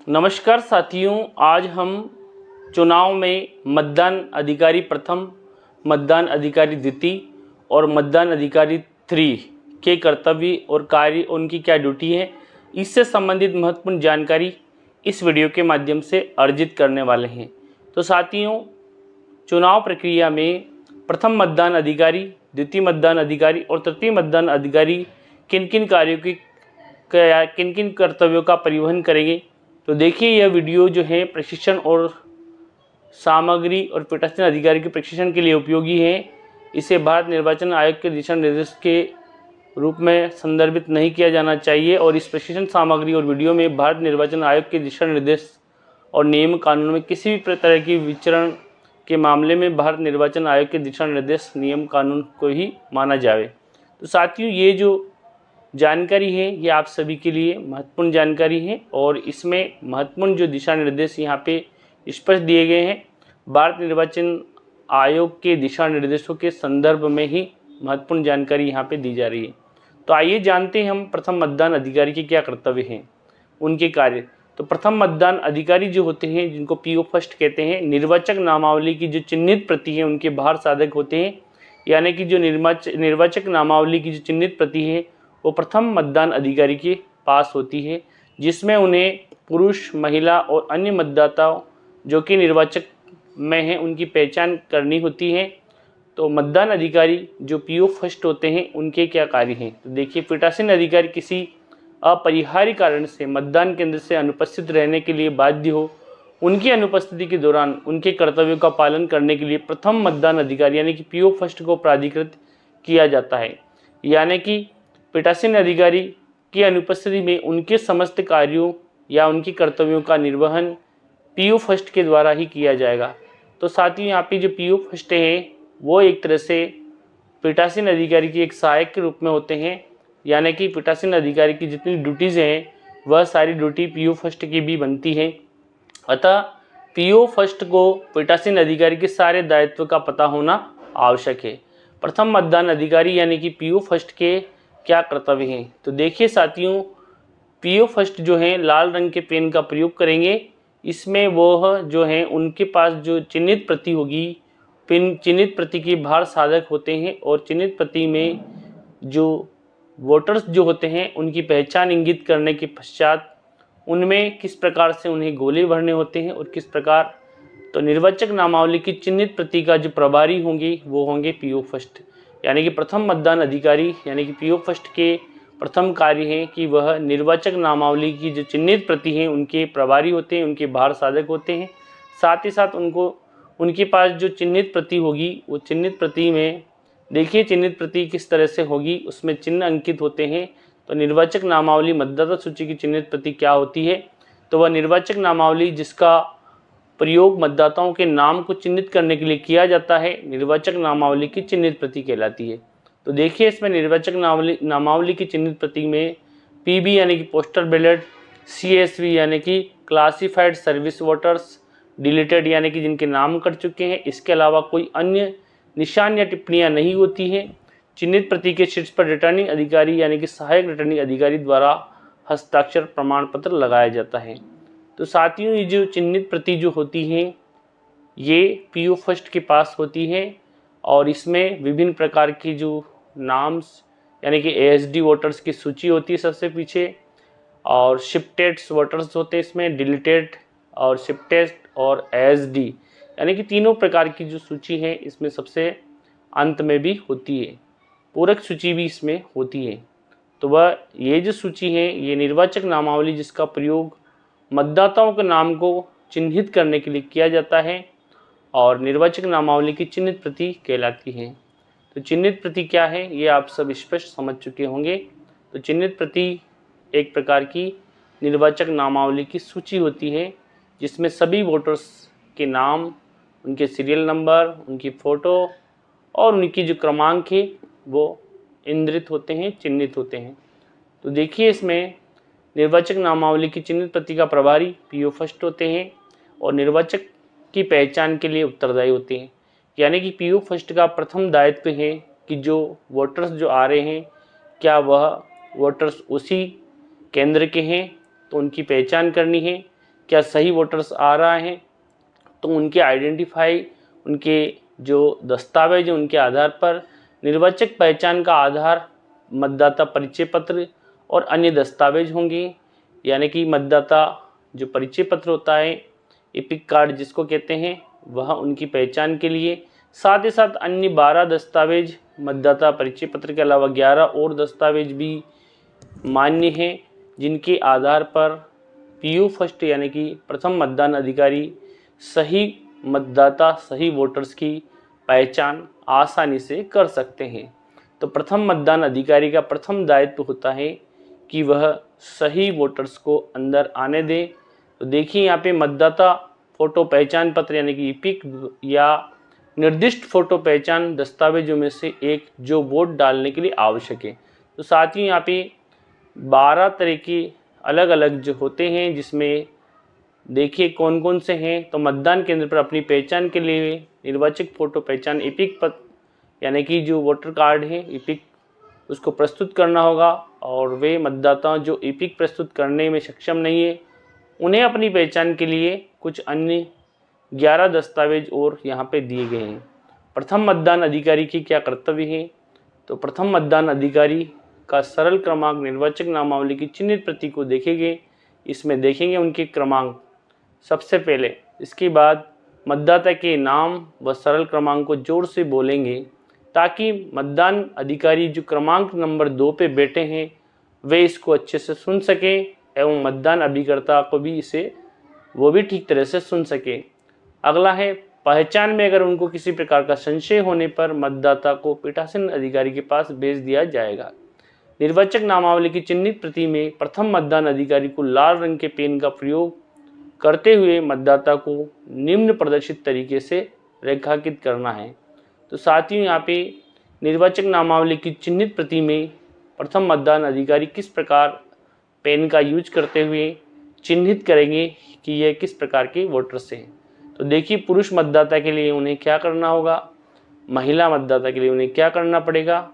नमस्कार साथियों, आज हम चुनाव में मतदान अधिकारी प्रथम, मतदान अधिकारी द्वितीय और मतदान अधिकारी तृतीय के कर्तव्य और कार्य, उनकी क्या ड्यूटी है, इससे संबंधित महत्वपूर्ण जानकारी इस वीडियो के माध्यम से अर्जित करने वाले हैं। तो साथियों, चुनाव प्रक्रिया में प्रथम मतदान अधिकारी, द्वितीय मतदान अधिकारी और तृतीय मतदान अधिकारी किन किन कार्यों की किन किन कर्तव्यों का परिवहन करेंगे, तो देखिए यह वीडियो जो है प्रशिक्षण और सामग्री और पीठासीन अधिकारी के प्रशिक्षण के लिए उपयोगी है। इसे भारत निर्वाचन आयोग के दिशा निर्देश के रूप में संदर्भित नहीं किया जाना चाहिए और इस प्रशिक्षण सामग्री और वीडियो में भारत निर्वाचन आयोग के दिशा निर्देश और नियम कानून में किसी भी तरह की विचरण के मामले में भारत निर्वाचन आयोग के दिशा निर्देश नियम कानून को ही माना जाए। तो साथियों, ये जो जानकारी है ये आप सभी के लिए महत्वपूर्ण जानकारी है और इसमें महत्वपूर्ण जो दिशा निर्देश यहाँ पे स्पष्ट दिए गए हैं, भारत निर्वाचन आयोग के दिशा निर्देशों के संदर्भ में ही महत्वपूर्ण जानकारी यहाँ पे दी जा रही है। तो आइए जानते हैं हम प्रथम मतदान अधिकारी के क्या कर्तव्य हैं, उनके कार्य। तो प्रथम मतदान अधिकारी जो होते हैं, जिनको पीओ फर्स्ट कहते हैं, निर्वाचक नामावली की जो चिन्हित प्रति है उनके भार साधक होते हैं। यानी कि जो निर्वाचक नामावली की जो चिन्हित प्रति है वो प्रथम मतदान अधिकारी के पास होती है, जिसमें उन्हें पुरुष, महिला और अन्य मतदाताओं जो कि निर्वाचक में हैं उनकी पहचान करनी होती है। तो मतदान अधिकारी जो पीओ फर्स्ट होते हैं उनके क्या कार्य हैं, तो देखिए, पीठासीन अधिकारी किसी अपरिहार्य कारण से मतदान केंद्र से अनुपस्थित रहने के लिए बाध्य हो, उनकी अनुपस्थिति के दौरान उनके कर्तव्यों का पालन करने के लिए प्रथम मतदान अधिकारी यानी कि पीओ फर्स्ट को प्राधिकृत किया जाता है। यानी कि पीठासीन अधिकारी की अनुपस्थिति में उनके समस्त कार्यों या उनके कर्तव्यों का निर्वहन पीओ फर्स्ट के द्वारा ही किया जाएगा। तो साथ ही यहाँ पे जो पीओ फर्स्ट है वो एक तरह से पीठासीन अधिकारी की एक सहायक के रूप में होते हैं। यानी कि पीठासीन अधिकारी की जितनी ड्यूटीज़ हैं वह सारी ड्यूटी पीओ फर्स्ट की भी बनती है। अतः पीओ फर्स्ट को पीठासीन अधिकारी के सारे दायित्व का पता होना आवश्यक है। प्रथम मतदान अधिकारी यानी कि पीओ फर्स्ट के क्या कर्तव्य हैं, तो देखिए साथियों, पीओ फर्स्ट जो हैं लाल रंग के पेन का प्रयोग करेंगे। इसमें वो जो हैं उनके पास जो चिन्हित प्रति होगी, चिन्हित प्रति के भार साधक होते हैं और चिन्हित प्रति में जो वोटर्स जो होते हैं उनकी पहचान इंगित करने के पश्चात उनमें किस प्रकार से उन्हें गोले भरने होते हैं और किस प्रकार, तो निर्वाचक नामावली की चिन्हित प्रति का जो प्रभारी होंगे वो होंगे पीओ फर्स्ट। यानी कि प्रथम मतदान अधिकारी यानी कि पीओ फर्स्ट के प्रथम कार्य है कि वह निर्वाचक नामावली की जो चिन्हित प्रति हैं उनके प्रभारी होते हैं, उनके भार साधक होते हैं। साथ ही साथ उनके पास जो चिन्हित प्रति होगी वो चिन्हित प्रति में देखिए चिन्हित प्रति किस तरह से होगी, उसमें चिन्ह अंकित होते हैं। तो निर्वाचक नामावली मतदाता सूची की चिन्हित प्रति क्या होती है, तो वह निर्वाचक नामावली जिसका प्रयोग मतदाताओं के नाम को चिन्हित करने के लिए किया जाता है, निर्वाचक नामावली की चिन्हित प्रति कहलाती है। तो देखिए, इसमें निर्वाचक नामावली की चिन्हित प्रति में पीबी यानी कि पोस्टल बैलेट, सीएसवी यानी कि क्लासिफाइड सर्विस वोटर्स, डिलीटेड यानी कि जिनके नाम कट चुके हैं, इसके अलावा कोई अन्य निशान या टिप्पणियां नहीं होती हैं। चिन्हित प्रति के शीर्ष पर रिटर्निंग अधिकारी यानी कि सहायक रिटर्निंग अधिकारी द्वारा हस्ताक्षर प्रमाण पत्र लगाया जाता है। तो साथियों, ये जो चिन्हित प्रति जो होती है ये पीओ फर्स्ट के पास होती है और इसमें विभिन्न प्रकार की जो नाम्स यानी कि एएसडी वोटर्स की सूची होती है सबसे पीछे, और शिफ्टेड वोटर्स होते हैं इसमें, डिलीटेड और शिफ्टेड और एएसडी यानी कि तीनों प्रकार की जो सूची है इसमें सबसे अंत में भी होती है। पूरक सूची भी इसमें होती है। तो वह ये जो सूची है ये निर्वाचक नामावली जिसका प्रयोग मतदाताओं के नाम को चिन्हित करने के लिए किया जाता है और निर्वाचक नामावली की चिन्हित प्रति कहलाती है। तो चिन्हित प्रति क्या है ये आप सब स्पष्ट समझ चुके होंगे। तो चिन्हित प्रति एक प्रकार की निर्वाचक नामावली की सूची होती है जिसमें सभी वोटर्स के नाम, उनके सीरियल नंबर, उनकी फ़ोटो और उनकी जो क्रमांक है वो इंद्रित होते हैं, चिन्हित होते हैं। तो देखिए, इसमें निर्वाचक नामावली की चिन्हित प्रति का प्रभारी पीओ फर्स्ट होते हैं और निर्वाचक की पहचान के लिए उत्तरदायी होते हैं। यानी कि पीओ फर्स्ट का प्रथम दायित्व है कि जो वोटर्स जो आ रहे हैं क्या वह वोटर्स उसी केंद्र के हैं, तो उनकी पहचान करनी है। क्या सही वोटर्स आ रहा है, तो उनके आइडेंटिफाई, उनके जो दस्तावेज हैं उनके आधार पर निर्वाचक पहचान का आधार मतदाता परिचय पत्र और अन्य दस्तावेज होंगे। यानी कि मतदाता जो परिचय पत्र होता है, एपिक कार्ड जिसको कहते हैं, वह उनकी पहचान के लिए, साथ ही साथ अन्य 12 दस्तावेज मतदाता परिचय पत्र के अलावा 11 और दस्तावेज भी मान्य हैं, जिनके आधार पर पीयू फर्स्ट यानी कि प्रथम मतदान अधिकारी सही मतदाता, सही वोटर्स की पहचान आसानी से कर सकते हैं। तो प्रथम मतदान अधिकारी का प्रथम दायित्व होता है कि वह सही वोटर्स को अंदर आने दे। तो देखिए यहाँ पे मतदाता फोटो पहचान पत्र यानी कि ईपिक या निर्दिष्ट फोटो पहचान दस्तावेजों में से एक जो वोट डालने के लिए आवश्यक है। तो साथ ही यहाँ पे 12 तरह के अलग अलग जो होते हैं, जिसमें देखिए कौन कौन से हैं। तो मतदान केंद्र पर अपनी पहचान के लिए निर्वाचक फोटो पहचान ईपिक पत्र यानी कि जो वोटर कार्ड है ईपिक, उसको प्रस्तुत करना होगा। और वे मतदाता जो ईपिक प्रस्तुत करने में सक्षम नहीं है, उन्हें अपनी पहचान के लिए कुछ अन्य 11 दस्तावेज और यहाँ पे दिए गए हैं। प्रथम मतदान अधिकारी के क्या कर्तव्य हैं, तो प्रथम मतदान अधिकारी का सरल क्रमांक निर्वाचक नामावली की चिन्हित प्रति को देखेंगे। इसमें देखेंगे उनके क्रमांक सबसे पहले, इसके बाद मतदाता के नाम व सरल क्रमांक को जोर से बोलेंगे ताकि मतदान अधिकारी जो क्रमांक नंबर 2 पे बैठे हैं वे इसको अच्छे से सुन सकें एवं मतदान अभिकर्ता को भी वो भी ठीक तरह से सुन सके। अगला है पहचान में अगर उनको किसी प्रकार का संशय होने पर मतदाता को पीठासीन अधिकारी के पास भेज दिया जाएगा। निर्वाचक नामावली की चिन्हित प्रति में प्रथम मतदान अधिकारी को लाल रंग के पेन का प्रयोग करते हुए मतदाता को निम्न प्रदर्शित तरीके से रेखांकित करना है। तो साथियों यहाँ पे निर्वाचक नामावली की चिन्हित प्रति में प्रथम मतदान अधिकारी किस प्रकार पेन का यूज करते हुए चिन्हित करेंगे कि यह किस प्रकार के वोटर्स हैं। तो देखिए पुरुष मतदाता के लिए उन्हें क्या करना होगा, महिला मतदाता के लिए उन्हें क्या करना पड़ेगा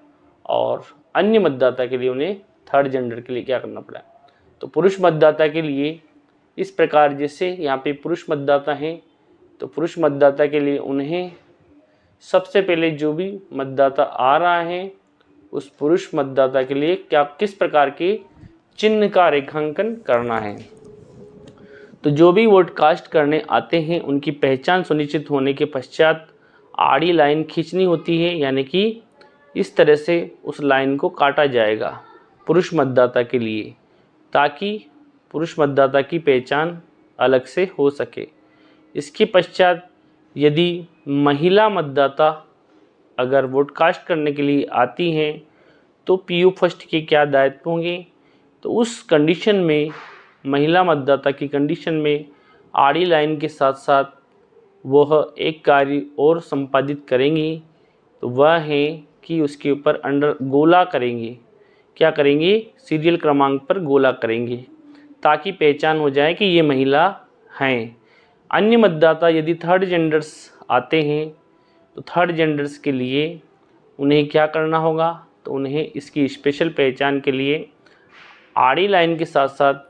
और अन्य मतदाता के लिए उन्हें थर्ड जेंडर के लिए क्या करना पड़ा। तो पुरुष मतदाता के लिए इस प्रकार, जैसे यहाँ पे पुरुष मतदाता हैं तो पुरुष मतदाता के लिए उन्हें सबसे पहले जो भी मतदाता आ रहा है उस पुरुष मतदाता के लिए क्या किस प्रकार के चिन्ह का रेखांकन करना है। तो जो भी वोट कास्ट करने आते हैं उनकी पहचान सुनिश्चित होने के पश्चात आड़ी लाइन खींचनी होती है, यानी कि इस तरह से उस लाइन को काटा जाएगा पुरुष मतदाता के लिए, ताकि पुरुष मतदाता की पहचान अलग से हो सके। इसके पश्चात यदि महिला मतदाता अगर वोट कास्ट करने के लिए आती हैं तो पीयू फर्स्ट के क्या दायित्व होंगे, तो उस कंडीशन में महिला मतदाता की कंडीशन में आड़ी लाइन के साथ साथ वह एक कार्य और संपादित करेंगी, तो वह है कि उसके ऊपर अंडर गोला करेंगे। क्या करेंगे, सीरियल क्रमांक पर गोला करेंगे ताकि पहचान हो जाए कि ये महिला हैं। अन्य मतदाता यदि थर्ड जेंडर्स आते हैं तो थर्ड जेंडर्स के लिए उन्हें क्या करना होगा, तो उन्हें इसकी स्पेशल पहचान के लिए आड़ी लाइन के साथ साथ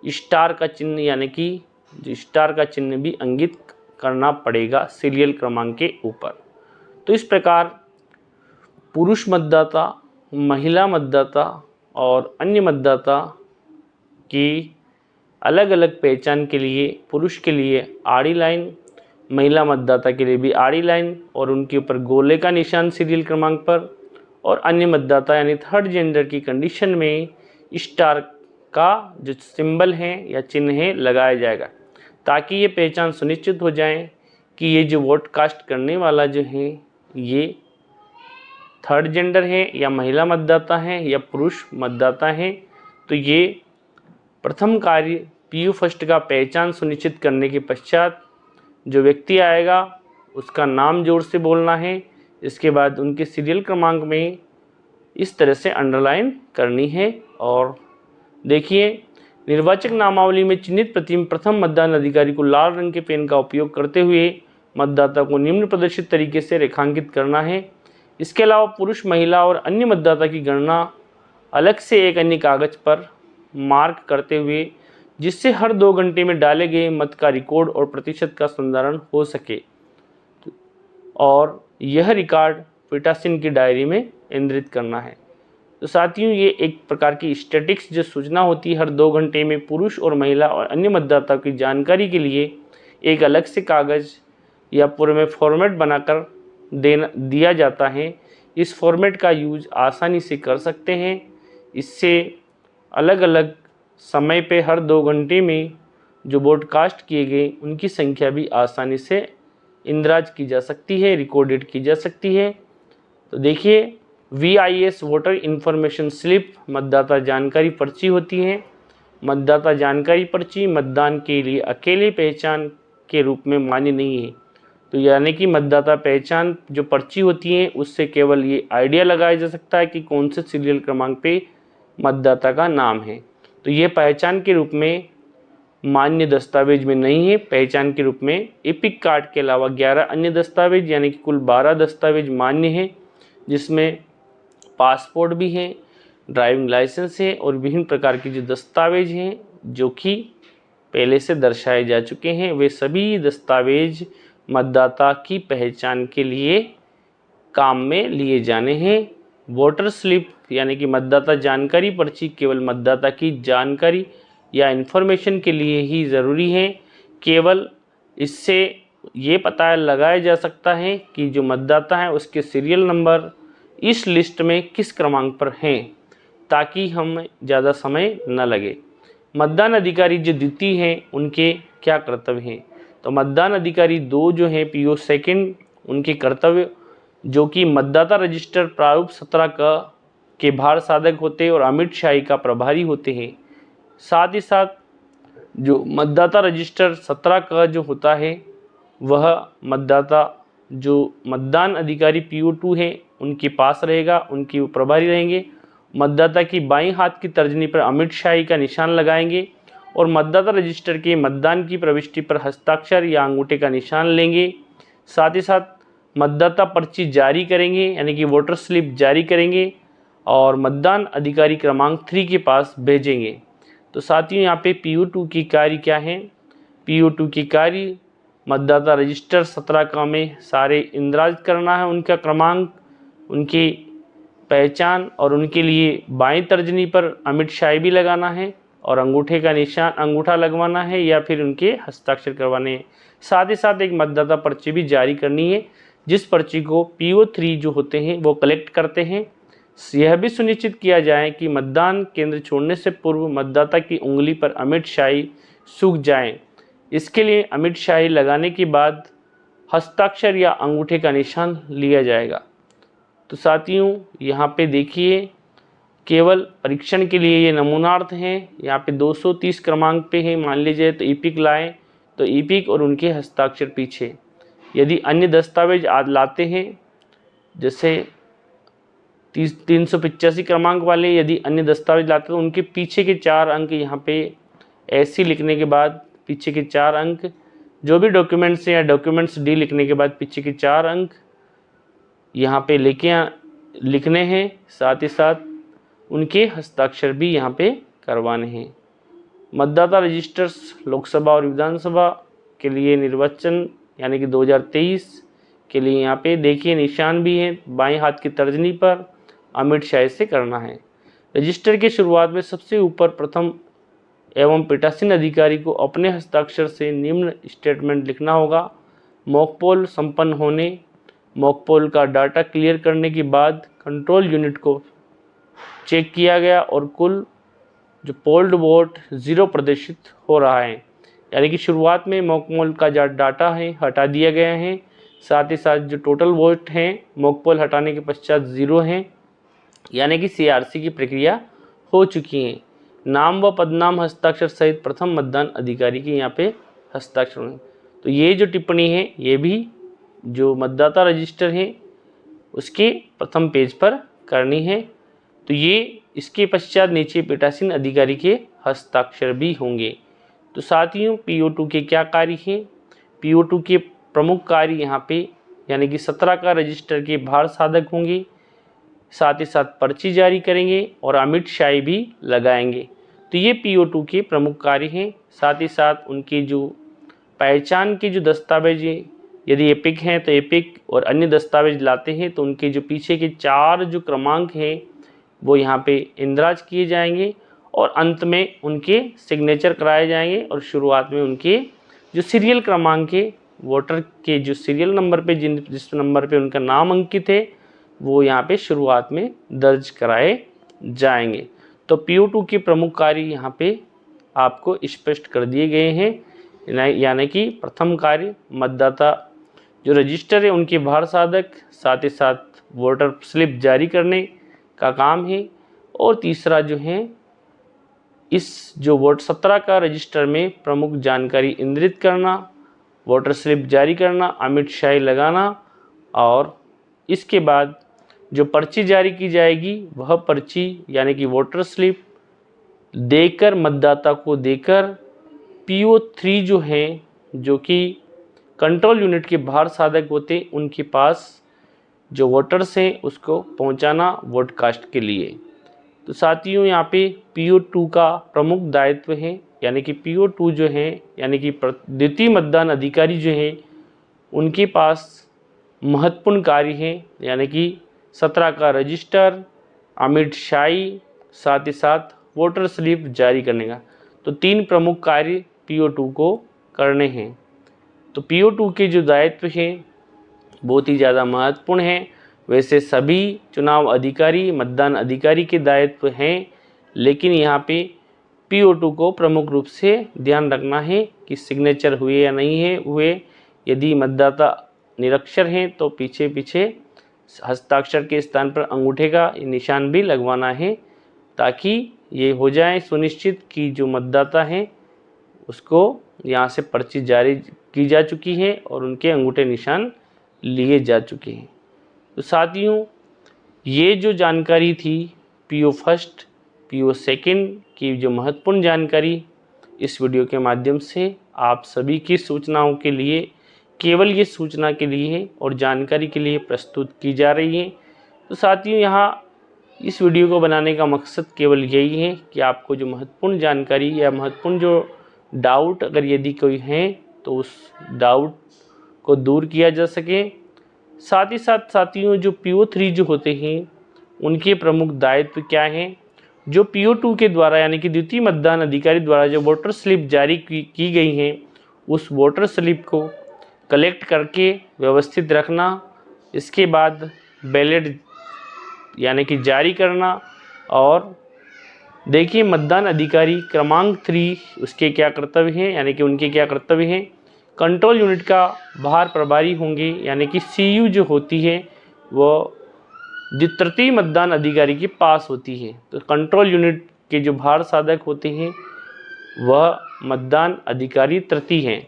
स्टार का चिन्ह यानी कि जो स्टार का चिन्ह भी अंकित करना पड़ेगा सीरियल क्रमांक के ऊपर। तो इस प्रकार पुरुष मतदाता, महिला मतदाता और अन्य मतदाता की अलग अलग पहचान के लिए पुरुष के लिए आड़ी लाइन, महिला मतदाता के लिए भी आड़ी लाइन और उनके ऊपर गोले का निशान सीरियल क्रमांक पर, और अन्य मतदाता यानी थर्ड जेंडर की कंडीशन में स्टार का जो सिंबल है या चिन्ह है लगाया जाएगा, ताकि ये पहचान सुनिश्चित हो जाए कि ये जो वोट कास्ट करने वाला जो है ये थर्ड जेंडर है या महिला मतदाता है या पुरुष मतदाता है। तो ये प्रथम कार्य पीयू फर्स्ट का पहचान सुनिश्चित करने के पश्चात जो व्यक्ति आएगा उसका नाम जोर से बोलना है। इसके बाद उनके सीरियल क्रमांक में इस तरह से अंडरलाइन करनी है। और देखिए निर्वाचक नामावली में चिन्हित प्रति प्रथम मतदान अधिकारी को लाल रंग के पेन का उपयोग करते हुए मतदाता को निम्न प्रदर्शित तरीके से रेखांकित करना है। इसके अलावा पुरुष, महिला और अन्य मतदाता की गणना अलग से एक अन्य कागज पर मार्क करते हुए जिससे हर 2 घंटे में डाले गए मत का रिकॉर्ड और प्रतिशत का संधारण हो सके, और यह रिकॉर्ड पीठासीन की डायरी में इंद्रित करना है। तो साथियों, ये एक प्रकार की स्टैटिक्स जो सूचना होती है, हर 2 घंटे में पुरुष और महिला और अन्य मतदाताओं की जानकारी के लिए एक अलग से कागज़ या पूरे में फॉर्मेट बनाकर दिया जाता है। इस फॉर्मेट का यूज आसानी से कर सकते हैं। इससे अलग अलग समय पे हर 2 घंटे में जो ब्रॉडकास्ट किए गए उनकी संख्या भी आसानी से इंदराज की जा सकती है, रिकॉर्डेड की जा सकती है। तो देखिए, VIS वोटर इन्फॉर्मेशन स्लिप मतदाता जानकारी पर्ची होती है। मतदाता जानकारी पर्ची मतदान के लिए अकेले पहचान के रूप में मान्य नहीं है। तो यानी कि मतदाता पहचान जो पर्ची होती है उससे केवल ये आइडिया लगाया जा सकता है कि कौन से सीरियल क्रमांक पे मतदाता का नाम है। तो ये पहचान के रूप में मान्य दस्तावेज में नहीं है। पहचान के रूप में एपिक कार्ड के अलावा 11 अन्य दस्तावेज यानी कि कुल 12 दस्तावेज मान्य है, जिसमें पासपोर्ट भी है, ड्राइविंग लाइसेंस है और विभिन्न प्रकार के जो दस्तावेज हैं जो कि पहले से दर्शाए जा चुके हैं, वे सभी दस्तावेज मतदाता की पहचान के लिए काम में लिए जाने हैं। वोटर स्लिप यानी कि मतदाता जानकारी पर्ची केवल मतदाता की जानकारी या इन्फॉर्मेशन के लिए ही ज़रूरी है। केवल इससे ये पता लगाया जा सकता है कि जो मतदाता है उसके सीरियल नंबर इस लिस्ट में किस क्रमांक पर हैं, ताकि हम ज़्यादा समय न लगे। मतदान अधिकारी जो द्वितीय हैं उनके क्या कर्तव्य हैं? तो मतदान अधिकारी 2 जो हैं PO सेकंड, उनके कर्तव्य जो कि मतदाता रजिस्टर प्रारूप 17 के भार साधक होते हैं और अमिट शाही का प्रभारी होते हैं। साथ ही साथ जो मतदाता रजिस्टर 17 का जो होता है वह मतदाता जो मतदान अधिकारी PO2 है उनके पास रहेगा, उनकी वो प्रभारी रहेंगे। मतदाता की बाईं हाथ की तर्जनी पर अमिट शाही का निशान लगाएंगे और मतदाता रजिस्टर के मतदान की प्रविष्टि पर हस्ताक्षर या अंगूठे का निशान लेंगे। साथ ही साथ मतदाता पर्ची जारी करेंगे यानी कि वोटर स्लिप जारी करेंगे और मतदान अधिकारी क्रमांक 3 के पास भेजेंगे। तो साथियों, यहाँ पे PO2 की कार्य क्या है? PO2 की कार्य मतदाता रजिस्टर 17 में सारे इंदराज करना है, उनका क्रमांक, उनकी पहचान और उनके लिए बाईं तर्जनी पर अमिट शाही भी लगाना है और अंगूठे का निशान, अंगूठा लगवाना है या फिर उनके हस्ताक्षर करवाने हैं। साथ ही साथ एक मतदाता पर्ची भी जारी करनी है, जिस पर्ची को PO3 जो होते हैं वो कलेक्ट करते हैं। यह भी सुनिश्चित किया जाए कि मतदान केंद्र छोड़ने से पूर्व मतदाता की उंगली पर अमिट शाही सूख जाए। इसके लिए अमिट शाही लगाने के बाद हस्ताक्षर या अंगूठे का निशान लिया जाएगा। तो साथियों, यहाँ पे देखिए, केवल परीक्षण के लिए ये नमूनार्थ हैं। यहाँ पे 230 क्रमांक पे है, मान लीजिए तो ईपिक लाएं तो ईपिक और उनके हस्ताक्षर पीछे। यदि अन्य दस्तावेज आज लाते हैं, जैसे 385 क्रमांक वाले यदि अन्य दस्तावेज लाते हैं तो उनके पीछे के 4 अंक यहाँ पे ऐसी लिखने के बाद पीछे के 4 अंक, जो भी डॉक्यूमेंट्स हैं या डॉक्यूमेंट्स डी लिखने के बाद पीछे के 4 अंक यहाँ पे लिखने हैं। साथ ही साथ उनके हस्ताक्षर भी यहाँ पे करवाने हैं। मतदाता रजिस्टर्स लोकसभा और विधानसभा के लिए निर्वाचन यानी कि 2023 के लिए यहाँ पे देखिए निशान भी है, बाएं हाथ की तर्जनी पर अमिट शाही से करना है। रजिस्टर की शुरुआत में सबसे ऊपर प्रथम एवं पीठासीन अधिकारी को अपने हस्ताक्षर से निम्न स्टेटमेंट लिखना होगा। मॉकपोल संपन्न होने, मॉकपोल का डाटा क्लियर करने के बाद कंट्रोल यूनिट को चेक किया गया और कुल जो पोल्ड वोट 0 प्रदर्शित हो रहा है, यानी कि शुरुआत में मॉकपोल का जो डाटा है हटा दिया गया है। साथ ही साथ जो टोटल वोट हैं मॉकपोल हटाने के पश्चात 0 हैं, यानी कि CRC की प्रक्रिया हो चुकी है। नाम व पदनाम हस्ताक्षर सहित प्रथम मतदान अधिकारी के यहाँ पे हस्ताक्षर हैं। तो ये जो टिप्पणी है ये भी जो मतदाता रजिस्टर है उसके प्रथम पेज पर करनी है। तो ये इसके पश्चात नीचे पीठासीन अधिकारी के हस्ताक्षर भी होंगे। तो साथियों, PO2 के क्या कार्य हैं? PO2 के प्रमुख कार्य यहाँ पे यानी कि 17 का रजिस्टर के भार साधक होंगे, साथ ही साथ पर्ची जारी करेंगे और अमिट शाही भी लगाएंगे। तो तो ये PO2 के प्रमुख कार्य हैं। साथ ही साथ उनकी जो पहचान के जो दस्तावेज, यदि एपिक हैं तो एपिक और अन्य दस्तावेज लाते हैं तो उनके जो पीछे के 4 जो क्रमांक हैं वो यहाँ पे इंदराज किए जाएंगे और अंत में उनके सिग्नेचर कराए जाएंगे और शुरुआत में उनके जो सीरियल क्रमांक है, वोटर के जो सीरियल नंबर पे जिस नंबर पे उनका नाम अंकित है वो यहाँ पे शुरुआत में दर्ज कराए जाएंगे। तो PO2 के प्रमुख कार्य यहाँ पे आपको स्पष्ट कर दिए गए हैं। यानी कि प्रथम कार्य मतदाता जो रजिस्टर है उनके भार साधक, साथ ही साथ वोटर स्लिप जारी करने का काम है। और तीसरा जो है इस जो वोट 17 का रजिस्टर में प्रमुख जानकारी इंद्रित करना, वोटर स्लिप जारी करना, अमिट शाही लगाना और इसके बाद जो पर्ची जारी की जाएगी वह पर्ची यानी कि वोटर स्लिप देकर मतदाता को देकर PO3 जो हैं जो कि कंट्रोल यूनिट के भार साधक होते उनके पास जो वोटर्स हैं उसको पहुंचाना वोट कास्ट के लिए। तो साथियों यहाँ पे PO2 का प्रमुख दायित्व है, यानी कि PO2 जो है यानी कि द्वितीय मतदान अधिकारी जो है उनके पास महत्वपूर्ण कार्य है, यानी कि 17 का रजिस्टर, अमिट शाही, साथ ही साथ वोटर स्लिप जारी करने का। तो 3 प्रमुख कार्य PO2 को करने हैं। तो PO2 के जो दायित्व हैं बहुत ही ज़्यादा महत्वपूर्ण हैं। वैसे सभी चुनाव अधिकारी, मतदान अधिकारी के दायित्व हैं, लेकिन यहाँ पे PO2 को प्रमुख रूप से ध्यान रखना है कि सिग्नेचर हुए या नहीं है हुए। यदि मतदाता निरक्षर हैं तो पीछे पीछे हस्ताक्षर के स्थान पर अंगूठे का निशान भी लगवाना है, ताकि ये हो जाए सुनिश्चित कि जो मतदाता हैं उसको यहाँ से पर्ची जारी की जा चुकी है और उनके अंगूठे निशान लिए जा चुके हैं। तो साथियों ये जो जानकारी थी PO फर्स्ट, PO सेकंड की जो महत्वपूर्ण जानकारी इस वीडियो के माध्यम से आप सभी की सूचनाओं के लिए, केवल ये सूचना के लिए और जानकारी के लिए प्रस्तुत की जा रही है। तो साथियों यहाँ इस वीडियो को बनाने का मकसद केवल यही है कि आपको जो महत्वपूर्ण जानकारी या महत्वपूर्ण जो डाउट अगर यदि कोई है तो उस डाउट को दूर किया जा सके। साथ ही साथ साथियों जो PO3 जो होते हैं उनके प्रमुख दायित्व क्या हैं, जो PO2 के द्वारा यानी कि द्वितीय मतदान अधिकारी द्वारा जो वोटर स्लिप जारी की गई हैं उस वोटर स्लिप को कलेक्ट करके व्यवस्थित रखना, इसके बाद बैलेट यानी कि जारी करना। और देखिए मतदान अधिकारी क्रमांक 3 उसके क्या कर्तव्य हैं, यानी कि उनके क्या कर्तव्य हैं। कंट्रोल यूनिट का भार प्रभारी होंगे, यानी कि CU जो होती है वो तृतीय मतदान अधिकारी के पास होती है। तो कंट्रोल यूनिट के जो भार साधक होते हैं वह मतदान अधिकारी तृतीय हैं।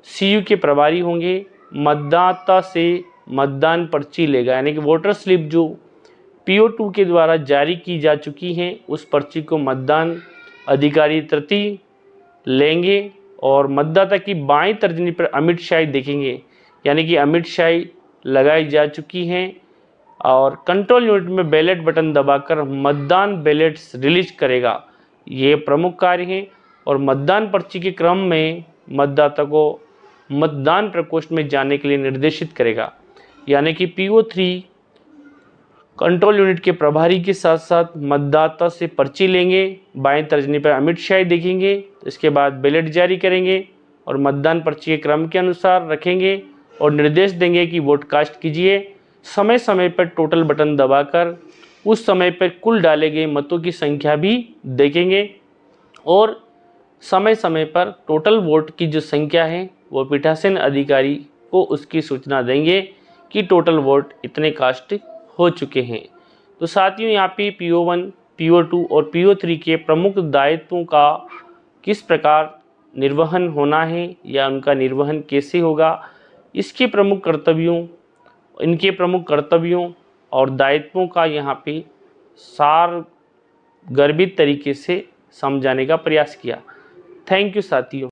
CU के प्रभारी होंगे, मतदाता से मतदान पर्ची लेगा, यानी कि वोटर स्लिप जो PO2 के द्वारा जारी की जा चुकी हैं उस पर्ची को मतदान अधिकारी तृतीय लेंगे और मतदाता की बाईं तर्जनी पर अमिट शाही देखेंगे, यानी कि अमिट शाही लगाई जा चुकी हैं और कंट्रोल यूनिट में बैलेट बटन दबाकर मतदान बैलेट्स रिलीज करेगा। ये प्रमुख कार्य हैं और मतदान पर्ची के क्रम में मतदाता को मतदान प्रकोष्ठ में जाने के लिए निर्देशित करेगा। यानी कि PO3 कंट्रोल यूनिट के प्रभारी के साथ साथ मतदाता से पर्ची लेंगे, बाएं तर्जनी पर अमिट शाही देखेंगे, इसके बाद बैलेट जारी करेंगे और मतदान पर्ची के क्रम के अनुसार रखेंगे और निर्देश देंगे कि वोट कास्ट कीजिए। समय समय पर टोटल बटन दबाकर उस समय पर कुल डाले गए मतों की संख्या भी देखेंगे और समय समय पर टोटल वोट की जो संख्या है वो पीठासीन अधिकारी को उसकी सूचना देंगे कि टोटल वोट इतने कास्ट हो चुके हैं। तो साथियों यहाँ पे PO1, PO2 और PO3 के प्रमुख दायित्वों का किस प्रकार निर्वहन होना है या उनका निर्वहन कैसे होगा, इनके प्रमुख कर्तव्यों और दायित्वों का यहाँ पे सार गर्भित तरीके से समझाने का प्रयास किया। थैंक यू साथियों।